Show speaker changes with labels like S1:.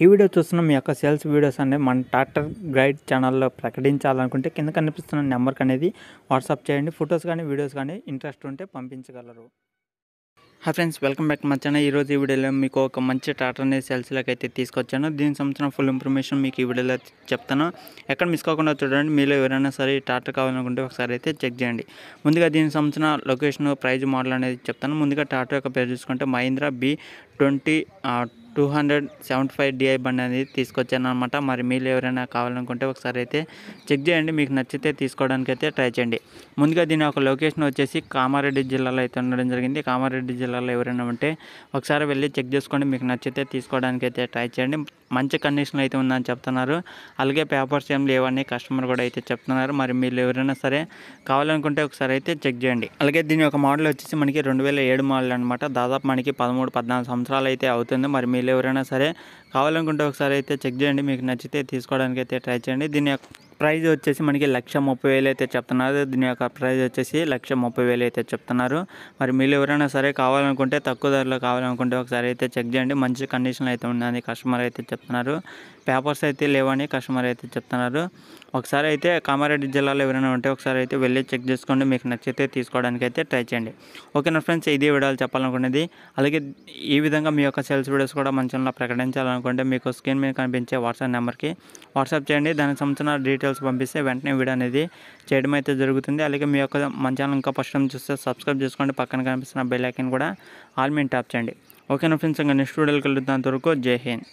S1: ఈ వీడియో చూస్తున్న మీ యొక్క సేల్స్ వీడియోస్ అనేది మన ట్రాక్టర్ గైడ్ ఛానల్లో ప్రకటించాలనుకుంటే కింద కనిపిస్తున్న నెంబర్కి అనేది వాట్సాప్ చేయండి. ఫొటోస్ కానీ వీడియోస్ కానీ ఇంట్రెస్ట్ ఉంటే పంపించగలరు. Hi friends, welcome back to my channel. ఈరోజు ఈ వీడియోలో మీకు ఒక మంచి ట్రాక్టర్ అనేది సేల్స్లోకి అయితే తీసుకొచ్చాను. దీనికి సంబంధించిన ఫుల్ ఇన్ఫర్మేషన్ మీకు ఈ వీడియోలో చెప్తాను. ఎక్కడ మిస్ కాకుండా చూడండి. మీలో ఎవరైనా సరే ఈ ట్రాక్టర్ కావాలనుకుంటే ఒకసారి అయితే చెక్ చేయండి. ముందుగా దీనికి సంబంధించిన లొకేషన్, ప్రైజ్, మోడల్ అనేది చెప్తాను. ముందుగా ట్రాక్టర్ యొక్క పేరు చూసుకుంటే మహీంద్రా B275DI బండి అనేది తీసుకొచ్చాను అనమాట. మరి మీరు ఎవరైనా కావాలనుకుంటే ఒకసారి అయితే చెక్ చేయండి. మీకు నచ్చితే తీసుకోవడానికి అయితే ట్రై చేయండి. ముందుగా దీని ఒక లొకేషన్ వచ్చేసి కామారెడ్డి జిల్లాలో అయితే ఉండడం జరిగింది. కామారెడ్డి జిల్లాలో ఎవరైనా ఉంటే ఒకసారి వెళ్ళి చెక్ చేసుకోండి. మీకు నచ్చితే తీసుకోవడానికి అయితే ట్రై చేయండి. మంచి కండిషన్లో అయితే ఉందని చెప్తున్నారు. అలాగే పేపర్స్ ఏం లేవని కస్టమర్ కూడా అయితే చెప్తున్నారు. మరి మీరు ఎవరైనా సరే కావాలనుకుంటే ఒకసారి అయితే చెక్ చేయండి. అలాగే దీని యొక్క మోడల్ వచ్చేసి మనకి 2007 మోడల్ అనమాట. దాదాపు మనకి 13-14 సంవత్సరాలు అయితే అవుతుంది. మరి మీరు ఎవరైనా సరే కావాలనుకుంటే ఒకసారి అయితే చెక్ చేయండి. మీకు నచ్చితే తీసుకోవడానికి అయితే ట్రై చేయండి. దీని యొక్క ప్రైజ్ వచ్చేసి మనకి 1,30,000 అయితే చెప్తున్నారు. దీని యొక్క ప్రైజ్ వచ్చేసి 1,30,000 అయితే చెప్తున్నారు. మరి మీరు ఎవరైనా సరే కావాలనుకుంటే తక్కువ ధరలో కావాలనుకుంటే ఒకసారి అయితే చెక్ చేయండి. మంచి కండిషన్లో అయితే ఉందని కస్టమర్ అయితే చెప్తున్నారు. పేపర్స్ అయితే లేవని కస్టమర్ అయితే చెప్తున్నారు. ఒకసారి అయితే కామారెడ్డి జిల్లాలో ఎవరైనా ఉంటే ఒకసారి అయితే వెళ్ళి చెక్ చేసుకోండి. మీకు నచ్చితే తీసుకోవడానికి అయితే ట్రై చేయండి. ఓకేనా ఫ్రెండ్స్, ఇదే వీడియోలు చెప్పాలనుకునేది. అలాగే ఈ విధంగా మీ యొక్క సేల్స్ వీడియోస్ కూడా మన ఛానల్లో ప్రకటించాలనుకుంటే మీకు స్క్రీన్ మీద కనిపించే వాట్సాప్ నెంబర్కి వాట్సాప్ చేయండి. దానికి సంబంధించిన డీటెయిల్స్ పంపిస్తే వెంటనే వీడియో అనేది చేయడం అయితే జరుగుతుంది. అలాగే మీ యొక్క మన ఛానల్ ఇంకా ఫస్ట్ టైం చూస్తే సబ్స్క్రైబ్ చేసుకోండి. పక్కన కనిపిస్తున్న బెల్ ఐకాన్ కూడా ఆల్ మీద ట్యాప్ చేయండి. ఓకేనా ఫ్రెండ్స్, ఇంకా నెక్స్ట్ వీడియోకి వెళ్తాను. అంతవరకు జై హింద్.